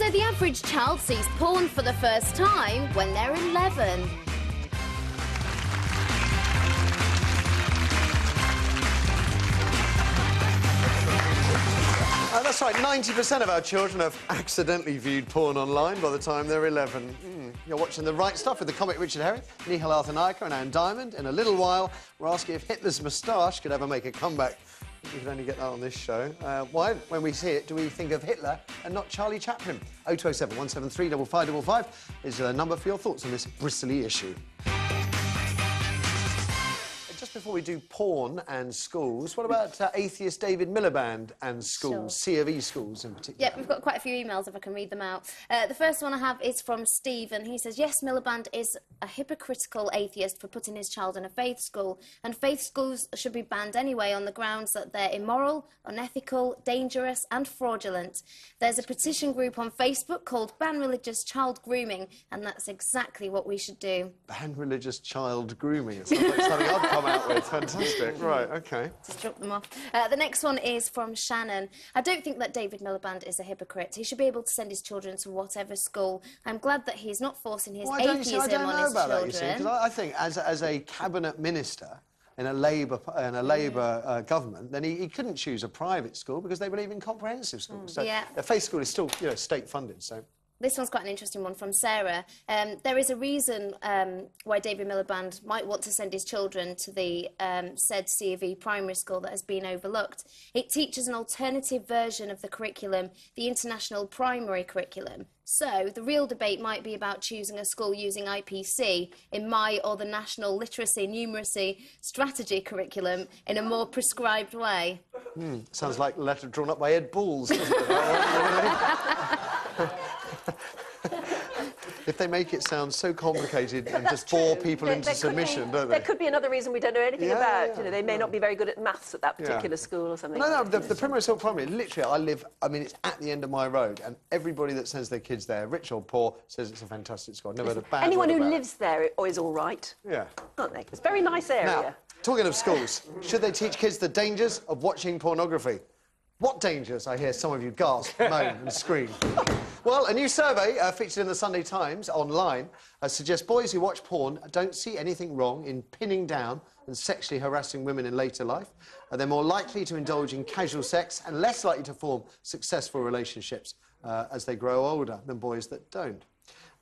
So the average child sees porn for the first time when they're 11. That's right, 90% of our children have accidentally viewed porn online by the time they're 11. You're watching The Right Stuff with the comic Richard Herring, Nihal Arthanaika and Anne Diamond. In a little while, we're asking if Hitler's moustache could ever make a comeback. We could only get that on this show. Why, when we see it, do we think of Hitler and not Charlie Chaplin? 0207 173 5555 is the number for your thoughts on this bristly issue. Just before we do porn and schools, what about atheist David Miliband and schools, Sure. C of E schools in particular? Yep, we've got quite a few emails if I can read them out. The first one I have is from Stephen. He says, yes, Miliband is a hypocritical atheist for putting his child in a faith school, and faith schools should be banned anyway on the grounds that they're immoral, unethical, dangerous and fraudulent. There's a petition group on Facebook called Ban Religious Child Grooming, and that's exactly what we should do. Ban religious child grooming. It sounds like something I'd come out with. Fantastic. Right, OK. Just drop them off. The next one is from Shannon. I don't think that David Miliband is a hypocrite. He should be able to send his children to whatever school. I'm glad that he's not forcing his atheism on his children. I don't know about that, you see, because I think as a cabinet minister in a Labour government, then he couldn't choose a private school because they believe in comprehensive schools. So yeah. a faith school is still, you know, state funded. So. This one's quite an interesting one from Sarah. There is a reason why David Miliband might want to send his children to the said C of E primary school that has been overlooked. It teaches an alternative version of the curriculum, the international primary curriculum. So the real debate might be about choosing a school using IPC in my or the National Literacy Numeracy Strategy curriculum in a more prescribed way. Sounds like a letter drawn up by Ed Balls, doesn't it? If they make it sound so complicated and just bore people into submission, don't they? There could be another reason we don't know anything about. You know, they may not be very good at maths at that particular school or something. No, the Primrose Hill Primary, literally, I mean, it's at the end of my road, and everybody that sends their kids there, rich or poor, says it's a fantastic school. I've never heard a bad word Anyone who about lives there is all right. Yeah. Aren't they? It's a very nice area. Now, talking of schools, should they teach kids the dangers of watching pornography? What dangers? I hear some of you gasp, moan and scream. Well, a new survey featured in the Sunday Times online suggests boys who watch porn don't see anything wrong in pinning down and sexually harassing women in later life. They're more likely to indulge in casual sex and less likely to form successful relationships as they grow older than boys that don't.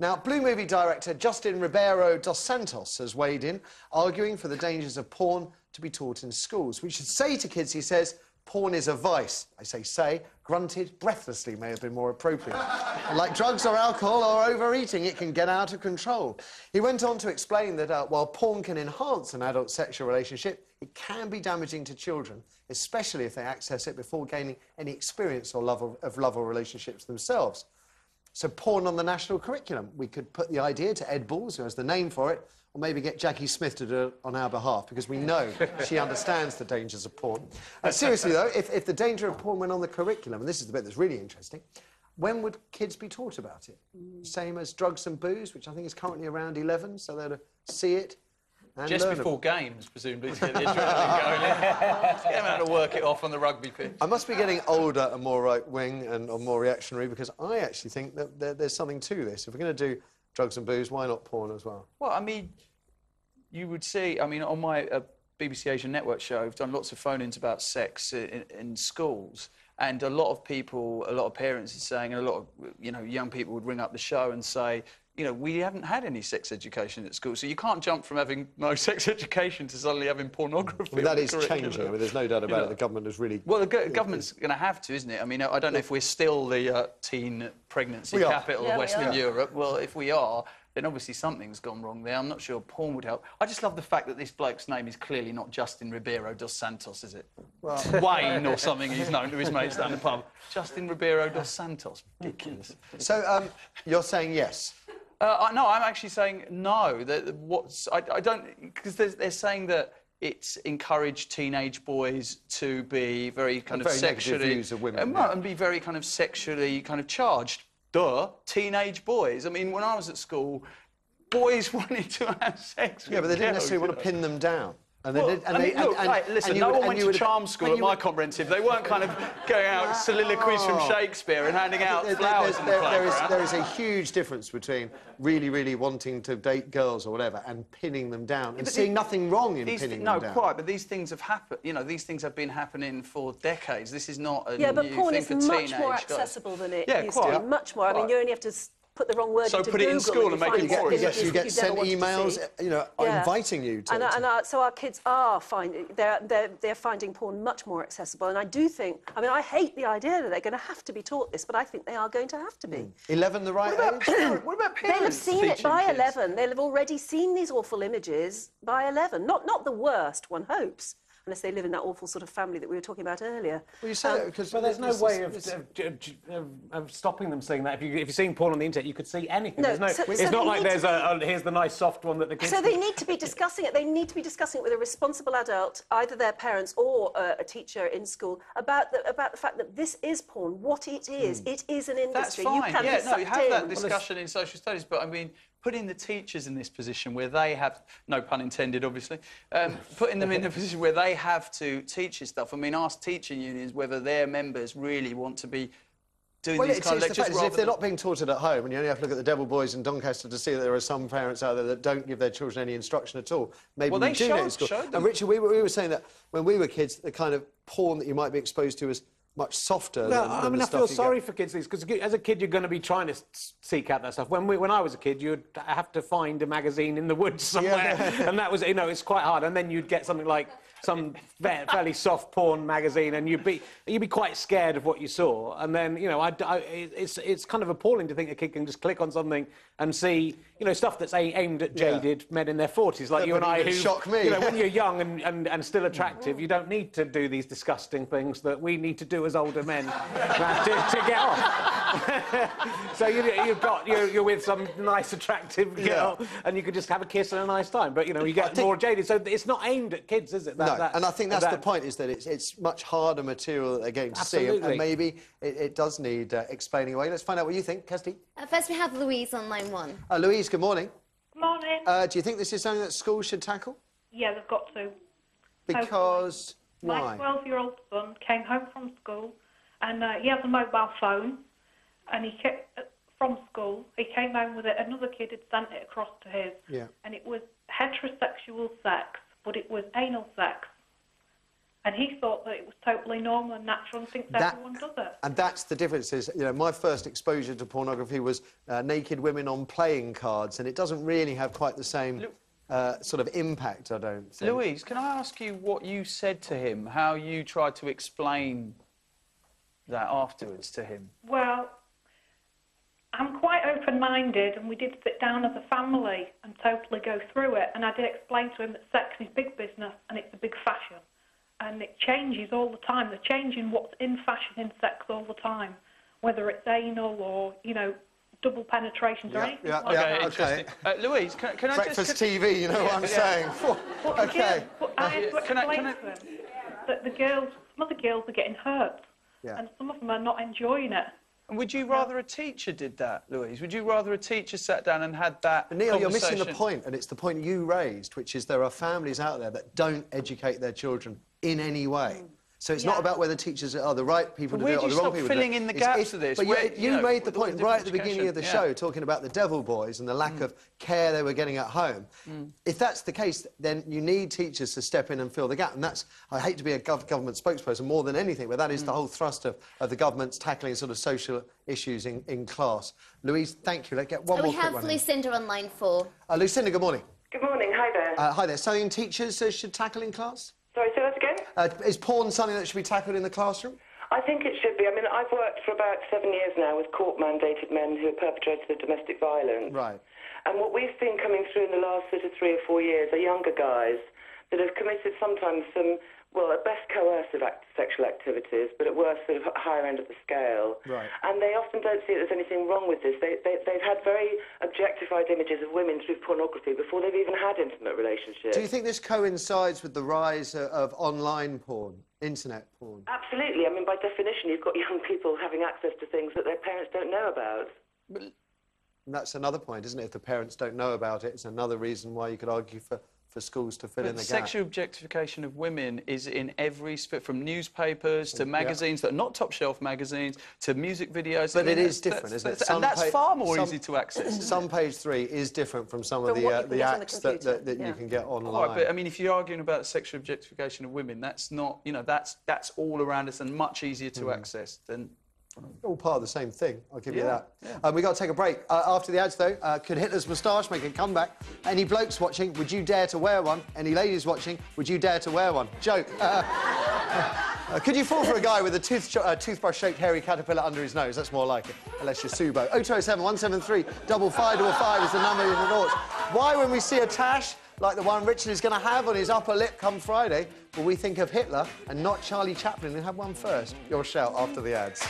Now, Blue movie director Justin Ribeiro dos Santos has weighed in, arguing for the dangers of porn to be taught in schools. We should say to kids, he says, porn is a vice. I say, grunted breathlessly may have been more appropriate. Like drugs or alcohol or overeating, it can get out of control. He went on to explain that while porn can enhance an adult sexual relationship, it can be damaging to children, especially if they access it before gaining any experience or love or relationships themselves. So porn on the national curriculum. We could put the idea to Ed Balls, who has the name for it, or maybe get Jackie Smith to do it on our behalf, because we know she understands the dangers of porn. Seriously, though, if the danger of porn went on the curriculum, and this is the bit that's really interesting, when would kids be taught about it? Same as drugs and booze, which I think is currently around 11, so they'd see it and just learn before games, presumably, to get the adrenaline going. Get them out to work it off on the rugby pitch. I must be getting older and more right-wing and more reactionary, because I actually think that there's something to this. If we're going to do drugs and booze, why not porn as well? Well, I mean, you would see, I mean, on my BBC Asian Network show, I've done lots of phone-ins about sex in schools, and a lot of people, a lot of parents are saying, and a lot of, you know, young people would ring up the show and say, you know, we haven't had any sex education at school, so you can't jump from having no sex education to suddenly having pornography. I mean, that is changing. I mean, there's no doubt about it. The government has really... Well, the government's going to have to, isn't it? I mean, I don't know if we're still the teen pregnancy capital of Western Europe. Well, if we are, then obviously something's gone wrong there. I'm not sure porn would help. I just love the fact that this bloke's name is clearly not Justin Ribeiro dos Santos, is it? Well, Wayne or something he's known to his mates down the pub. Justin Ribeiro dos Santos. Ridiculous. So, you're saying yes? No, I'm actually saying no. I don't... Because they're saying that it's encouraged teenage boys to be very kind of sexually... views of women. And be very kind of sexually kind of charged. Duh, teenage boys. I mean, when I was at school, boys wanted to have sex with Yeah, but they didn't girls, necessarily want to pin them down. And they did. And listen, no one went to charm school at my comprehensive. They weren't kind of going out soliloquies from Shakespeare and handing out flowers in the playground. There is a huge difference between really, really wanting to date girls or whatever and pinning them down and seeing nothing wrong in pinning them down. No, quite. But these things have happened. You know, these things have been happening for decades. This is not a new but porn thing is for teenage much more guys. accessible than it used quite. to be. Much more. I mean, you only have to put the wrong word into put it in Google school and make it more. Yes, you get sent emails, you know, inviting you to. So our kids are finding they're finding porn much more accessible, and I do think. I mean, I hate the idea that they're going to have to be taught this, but I think they are going to have to be. 11, the right age? What about parents? They'll have seen it by kids? 11. They'll have already seen these awful images by 11. Not the worst, one hopes. Unless they live in that awful sort of family that we were talking about earlier. Well, you say that because... But there's no way of stopping them seeing that. If you're seeing porn on the internet, you could see anything. No, it's not like there's here's the nice soft one that the kids... So they need to be discussing it. They need to be discussing it with a responsible adult, either their parents or a teacher in school, about the fact that this is porn, what it is. It is an industry. That's fine. You can be sucked you have that in. discussion in social studies, but I mean, putting the teachers in this position where they have, no pun intended, obviously, putting them in a position where they have to teach this stuff. I mean, ask teaching unions whether their members really want to be doing these kind of lectures. If they're not being taught it at home, and you only have to look at the Devil Boys in Doncaster to see that there are some parents out there that don't give their children any instruction at all. Maybe we do in school. And Richard, we were saying that when we were kids, the kind of porn that you might be exposed to was much softer than I mean, the I stuff feel you sorry get. for kids because as a kid you're going to be trying to seek out that stuff. When I was a kid, you'd have to find a magazine in the woods somewhere, and that was, you know, it's quite hard. And then you'd get something like some fairly soft porn magazine, and you'd be quite scared of what you saw. And then, you know, it's kind of appalling to think a kid can just click on something and see, you know, stuff that's aimed at jaded men in their 40s, like you and I, who shock me. You know, when you're young and still attractive, you don't need to do these disgusting things that we need to do as older men to get off. So you're with some nice, attractive girl, and you could just have a kiss and a nice time. But you know, you get more jaded. So it's not aimed at kids, is it? And I think that's the point, is that it's much harder material that they're getting to see, and maybe it does need explaining away. Let's find out what you think, Kirsty. First, we have Louise on line 1. Louise, good morning. Good morning. Do you think this is something that schools should tackle? Yeah, they've got to. Because why? My 12-year-old son came home from school, and he has a mobile phone, and he kept from school. He came home with it. Another kid had sent it across to his, and it was heterosexual sex, but it was anal sex. And he thought that it was totally normal and natural and thinks everyone does it. And that's the difference. Is, you know, my first exposure to pornography was naked women on playing cards, and it doesn't really have quite the same sort of impact, I don't think. Louise, can I ask you what you said to him, how you tried to explain that afterwards to him? Well, I'm quite open-minded, and we did sit down as a family and totally go through it, and I did explain to him that sex is big business and it's a big fashion. And it changes all the time. They're changing what's in fashion in sex all the time, whether it's anal or, you know, double penetrations or anything like that. Okay. Louise, can I Breakfast just... TV, you know what I'm saying? Okay. But I have to explain to him that some of the girls are getting hurt, and some of them are not enjoying it. And would you rather a teacher did that, Louise? Would you rather a teacher sat down and had that Neil, you're missing the point, and it's the point you raised, which is there are families out there that don't educate their children in any way. So it's not about whether teachers are the right people to do it or the wrong people to do it. We're just not filling in the gaps of this. But you made the point right at the beginning of the show, talking about the Devil Boys and the lack of care they were getting at home. If that's the case, then you need teachers to step in and fill the gap. And that's, I hate to be a government spokesperson more than anything, but that is the whole thrust of the government's tackling sort of social issues in class. Louise, thank you. Let's get one more quick one. We have Lucinda on line 4. Lucinda, good morning. Good morning. Hi there. Hi there. Something teachers should tackle in class? Sorry, say that again? Is porn something that should be tackled in the classroom? I think it should be. I mean, I've worked for about 7 years now with court-mandated men who are perpetrators of domestic violence. Right. And what we've seen coming through in the last sort of 3 or 4 years are younger guys that have committed sometimes some, well, at best coercive sexual activities, but at worst sort of higher end of the scale. Right. And they often don't see that there's anything wrong with this. They've had very objectified images of women through pornography before they've even had intimate relationships. Do you think this coincides with the rise of online porn, internet porn? Absolutely. I mean, by definition, you've got young people having access to things that their parents don't know about. And that's another point, isn't it? If the parents don't know about it, it's another reason why you could argue for for schools to fill in the gap. Sexual objectification of women is in every from newspapers to magazines that are not top-shelf magazines to music videos. But it is different, isn't it? And that's far more easy to access. Some Page 3 is different from some of the acts that you can get online. All right, but I mean, if you're arguing about sexual objectification of women, that's not, you know, that's all around us and much easier to access than. All part of the same thing, I'll give you that. Yeah. We got to take a break. After the ads, though, could Hitler's moustache make a comeback? Any blokes watching, would you dare to wear one? Any ladies watching, would you dare to wear one? Joke. Could you fall for a guy with a toothbrush-shaped hairy caterpillar under his nose? That's more like it, unless you're Subo. 0207 173 5555 is the number in the thoughts. Why, when we see a tash like the one Richard is going to have on his upper lip come Friday, will we think of Hitler and not Charlie Chaplin, who had one first? Your shout after the ads.